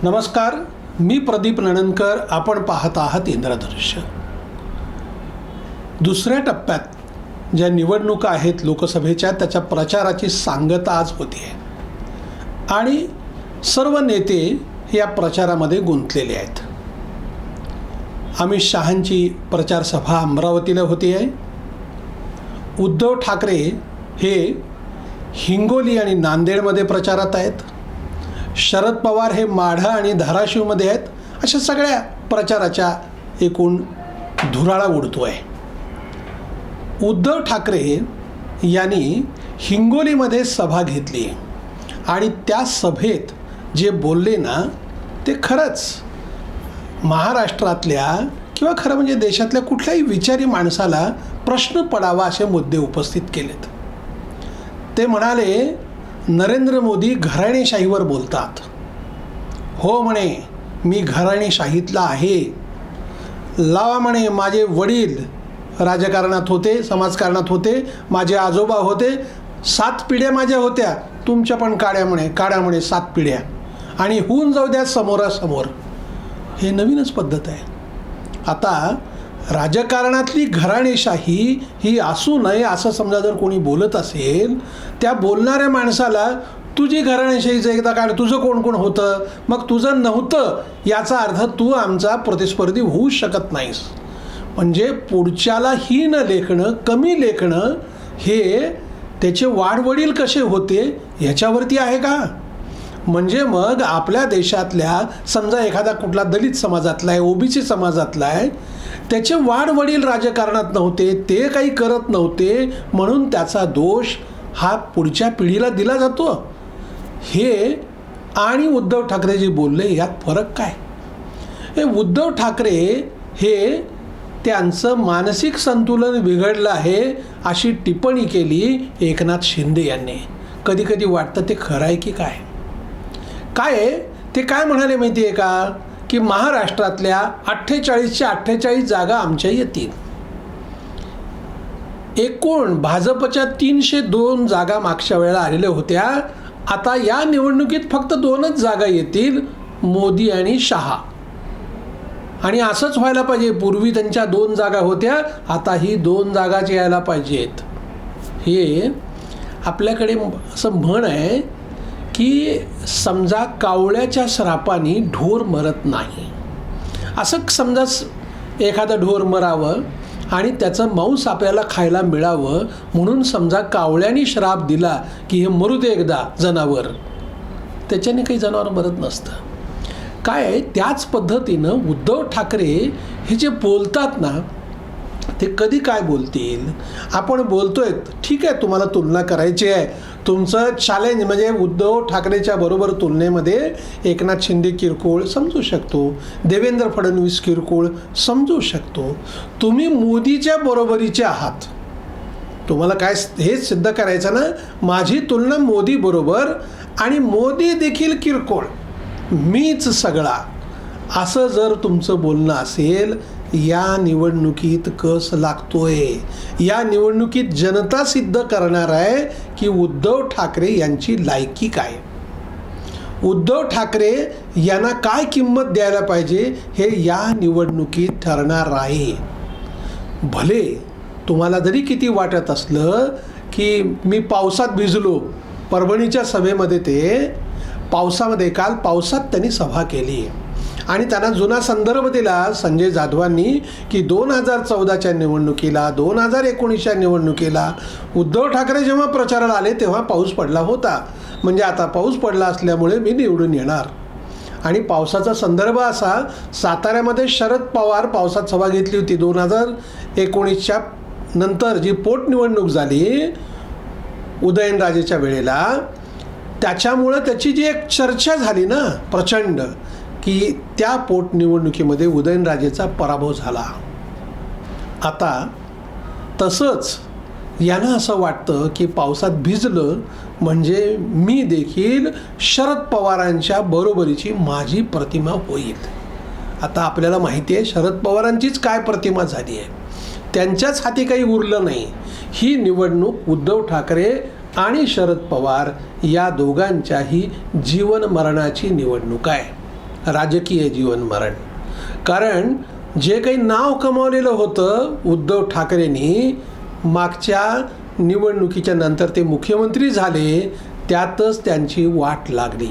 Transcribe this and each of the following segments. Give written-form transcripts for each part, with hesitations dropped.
नमस्कार, मी प्रदीप नणनकर. आपण पाहत आहात इंद्रधनुष्य. दुसऱ्या टप्प्यात ज्या निवडणुका आहेत लोकसभेच्या, त्याच्या प्रचाराची सांगता आज होती आहे आणि सर्व नेते या प्रचारामध्ये गुंतलेले आहेत. अमित शहांची प्रचार सभा अमरावतीला होती आहे. उद्धव ठाकरे हे हिंगोली आणि नांदेडमध्ये प्रचारात आहेत. शरद पवार हे माढा आणि धाराशिवमध्ये आहेत. अशा सगळ्या प्रचाराच्या एकूण धुराळा उडतो आहे. उद्धव ठाकरे यांनी हिंगोलीमध्ये सभा घेतली आणि त्या सभेत जे बोलले ना, ते खरंच महाराष्ट्रातल्या किंवा खरं म्हणजे देशातल्या कुठल्याही विचारी माणसाला प्रश्न पडावा असे मुद्दे उपस्थित केलेत. ते म्हणाले, नरेंद्र मोदी घराणेशाहीवर बोलतात. हो म्हणे, मी घराणेशाहीतला आहे. लावा म्हणे, माझे वडील राजकारणात होते, समाजकारणात होते, माझे आजोबा होते, 7 पिढ्या माझ्या होत्या. तुमच्या पण काढ्या म्हणे 7 पिढ्या आणि होऊन जाऊ द्या समोरासमोर. हे नवीनच पद्धत आहे. आता राजकारणातली घराणेशाही ही असू नये असं समजा जर कोणी बोलत असेल, त्या बोलणाऱ्या माणसाला तुझी घराणेशाहीचं एकदा काढ, तुझं कोण कोण होतं, मग तुझं नव्हतं याचा अर्थ तू आमचा प्रतिस्पर्धी होऊ शकत नाहीस. म्हणजे पुढच्याला हीन लेखणं, कमी लेखणं हे त्याचे वाडवडील कसे होते ह्याच्यावरती आहे का? म्हणजे मग आपल्या देशातल्या समजा एखादा कुठला दलित समाजातला आहे, ओबीसी समाजातला आहे, त्याचे वाडवडील राजकारणात नव्हते, ते काही करत नव्हते म्हणून त्याचा दोष हा पुढच्या पिढीला दिला जातो. हे आणि उद्धव ठाकरे जे बोलले यात फरक काय? हे उद्धव ठाकरे हे त्यांचं मानसिक संतुलन बिघडलं आहे अशी टिप्पणी केली एकनाथ शिंदे यांनी. कधी कधी वाटतं ते खरं आहे की काय? ते काय म्हणाले माहिती आहे का, की महाराष्ट्रातल्या 48च्या 48 जागा आमच्या येतील. एकूण भाजपच्या 302 जागा मागच्या वेळेला आलेल्या होत्या. आता या निवडणुकीत फक्त 2च जागा येतील, मोदी आणि शहा. आणि असंच व्हायला पाहिजे. पूर्वी त्यांच्या 2 जागा होत्या, आता ही 2 जागाच यायला पाहिजेत. हे आपल्याकडे असं म्हण आहे की समजा कावळ्याच्या श्रापाने ढोर मरत नाही. असं समजा एखादं ढोर मरावं आणि त्याचं मांस आपल्याला खायला मिळावं म्हणून समजा कावळ्याने श्राप दिला की हे मरू दे एकदा जनावर, त्याच्याने काही जनावर मरत नसतं. काय त्याच पद्धतीनं उद्धव ठाकरे हे जे बोलतात ना, ते कधी काय बोलतील? आपण बोलतोय ठीक आहे, तुम्हाला तुलना करायची आहे, तुमचं चॅलेंज म्हणजे उद्धव ठाकरेच्या बरोबर तुलनेमध्ये एकनाथ शिंदे किरकोळ समजू शकतो, देवेंद्र फडणवीस किरकोळ समजू शकतो. तुम्ही मोदीच्या बरोबरीचे आहात. तुम्हाला काय हेच सिद्ध करायचं ना, माझी तुलना मोदी बरोबर आणि मोदी देखील किरकोळ, मीच सगळा, असं जर तुमचं बोलणं असेल, या निवडणुकीत कस लागतोय. या निवडणुकीत जनता सिद्ध करणार आहे की उद्धव ठाकरे यांची लायकी काय, उद्धव ठाकरे यांना काय किंमत द्यायला पाहिजे हे या निवडणुकीत ठरणार आहे. भले तुम्हाला जरी किती वाटत असलं की मी पावसात भिजलो, परभणीच्या सभेमध्ये ते काल पावसात त्यांनी सभा केली आणि त्यांना जुना संदर्भ दिला संजय जाधवांनी की 2014च्या निवडणुकीला, 2019च्या निवडणुकीला उद्धव ठाकरे जेव्हा प्रचाराला आले तेव्हा पाऊस पडला होता. म्हणजे आता पाऊस पडला असल्यामुळे मी निवडून येणार. आणि पावसाचा संदर्भ असा, साताऱ्यामध्ये शरद पवार पावसात सभा घेतली होती 2019च्या नंतर जी पोटनिवडणूक झाली उदयनराजेच्या वेळेला, त्याच्यामुळं त्याची जी एक चर्चा झाली ना प्रचंड, की त्या पोटनिवडणुकीमध्ये उदयनराजेचा पराभव झाला. आता तसंच यांना असं वाटतं की पावसात भिजलं म्हणजे मी देखील शरद पवारांच्या बरोबरीची माझी प्रतिमा होईल. आता आपल्याला माहिती आहे शरद पवारांचीच काय प्रतिमा झाली आहे, त्यांच्याच हाती काही उरलं नाही. ही निवडणूक उद्धव ठाकरे आणि शरद पवार या दोघांच्याही जीवन मरणाची निवडणूक आहे. राजकीय जीवन मरण. कारण जे काही नाव कमावलेलं होतं उद्धव ठाकरेंनी मागच्या निवडणुकीच्या नंतर ते मुख्यमंत्री झाले, त्यातच त्यांची वाट लागली.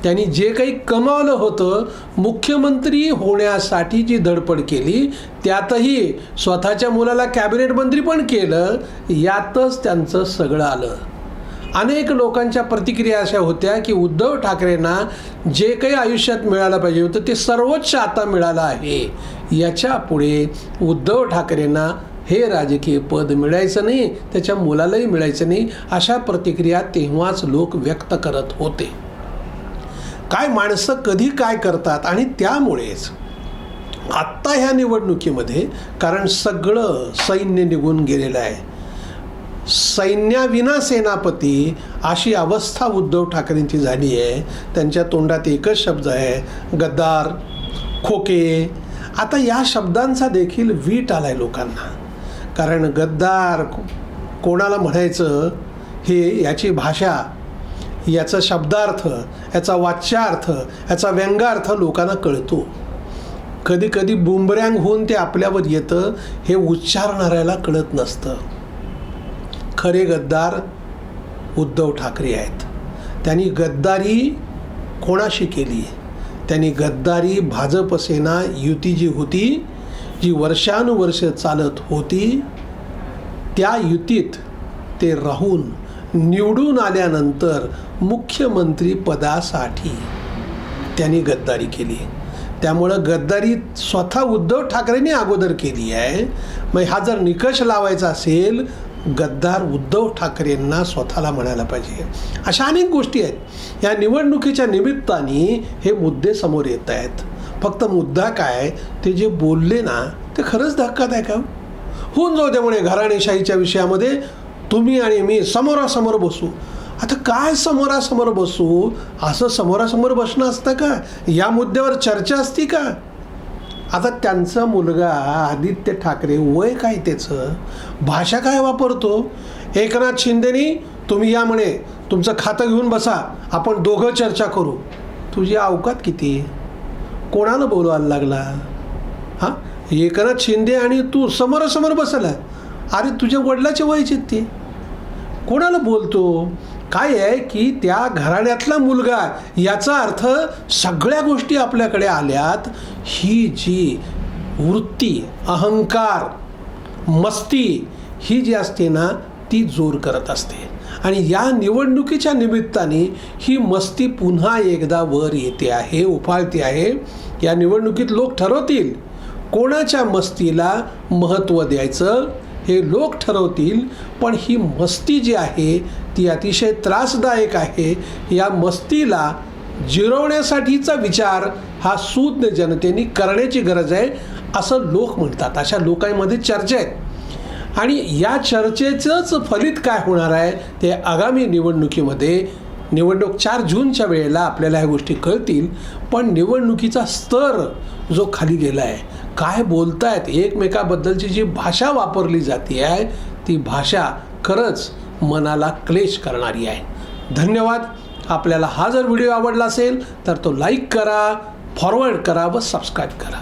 त्यांनी जे काही कमावलं होतं, मुख्यमंत्री होण्यासाठी जी धडपड केली, त्यातही स्वतःच्या मुलाला कॅबिनेट मंत्री पण केलं, यातच त्यांचं सगळं आलं. अनेक लोकांच्या प्रतिक्रिया अशा होत्या की उद्धव ठाकरेंना जे काही आयुष्यात मिळालं पाहिजे होतं ते सर्वोच्च आता मिळालं आहे. याच्या पुढे उद्धव ठाकरेंना हे राजकीय पद मिळायचं नाही, त्याच्या मुलालाही मिळायचं नाही, अशा प्रतिक्रिया तेव्हाच लोक व्यक्त करत होते. काय माणसं कधी काय करतात. आणि त्यामुळेच आत्ता ह्या निवडणुकीमध्ये, कारण सगळं सैन्य निघून गेलेलं आहे, सैन्याविना सेनापती अशी अवस्था उद्धव ठाकरेंची झाली आहे. त्यांच्या तोंडात एकच शब्द आहे, गद्दार, खोके. आता या शब्दांचा देखील वीट आलाय लोकांना. कारण गद्दार कोणाला म्हणायचं हे याची भाषा, याचा शब्दार्थ, याचा वाच्यार्थ, याचा व्यंगार्थ लोकांना कळतो. कधी कधी बुमरँग होऊन ते आपल्यावर येतं, हे उच्चारणाऱ्याला कळत नसतं. खरे गद्दार उद्धव ठाकरे आहेत. त्यांनी गद्दारी कोणाशी केली? त्यांनी गद्दारी भाजप सेना युती जी होती, जी वर्षानुवर्ष चालत होती, त्या युतीत ते राहून निवडून आल्यानंतर मुख्यमंत्री पदासाठी त्यांनी गद्दारी केली. त्यामुळं गद्दारी स्वतः उद्धव ठाकरेंनी अगोदर केली आहे. मग हा जर निकष लावायचा असेल, गद्दार उद्धव ठाकरेंना स्वतःला म्हणायला पाहिजे. अशा अनेक गोष्टी आहेत. या निवडणुकीच्या निमित्ताने हे मुद्दे समोर येत आहेत. फक्त मुद्दा काय, ते जे बोलले ना ते खरंच धक्कादायक आहे. होऊन जाऊ त्यामुळे घराणेशाहीच्या विषयामध्ये तुम्ही आणि मी समोरासमोर बसू. आता काय समोरासमोर बसू? असं समोरासमोर बसणं असतं का? या मुद्द्यावर चर्चा असती का? आता त्यांचा मुलगा आदित्य ठाकरे, वय काय त्याचं, भाषा काय वापरतो? एकनाथ शिंदेनी तुम्ही या म्हणे, तुमचं खातं घेऊन बसा, आपण दोघं चर्चा करू. तुझी अवकात किती? कोणाला बोलवायला लागला? हां, एकनाथ शिंदे आणि तू समोरासमोर बसला. अरे तुझ्या वडिलाचे वयचे ते, कोणाला बोलतो? काय आहे की त्या घराण्यातला मुलगा, याचा अर्थ सगळ्या गोष्टी आपल्याकडे आल्यात. ही जी वृत्ती, अहंकार, मस्ती ही जी असते ना, ती जोर करत असते. आणि या निवडणुकीच्या निमित्ताने ही मस्ती पुन्हा एकदा वर येते आहे, उफाळते आहे. या निवडणुकीत लोक ठरवतील कोणाच्या मस्तीला महत्त्व द्यायचं, हे लोक ठरवतील. पण ही मस्ती जी आहे ती अतिशय त्रासदायक आहे. या मस्तीला जिरवण्यासाठीचा विचार हा सूज्ञ जनतेने करण्याची गरज आहे, असं लोक म्हणतात. अशा लोकांमध्ये चर्चा आहेत. आणि या चर्चेचंच फलित काय होणार आहे ते आगामी निवडणुकीमध्ये, निवडणूक 4 जूनच्या वेळेला आपल्याला ह्या गोष्टी कळतील. पण निवडणुकीचा स्तर जो खाली गेला आहे, काय बोलतायत, एकमेकाबद्दलची जी भाषा वापरली जाते आहे, ती भाषा खरंच मनाला क्लेश करणारी आहे. धन्यवाद. आपल्याला हा जर व्हिडिओ आवडला असेल तर तो लाईक करा, फॉरवर्ड करा व सबस्क्राईब करा.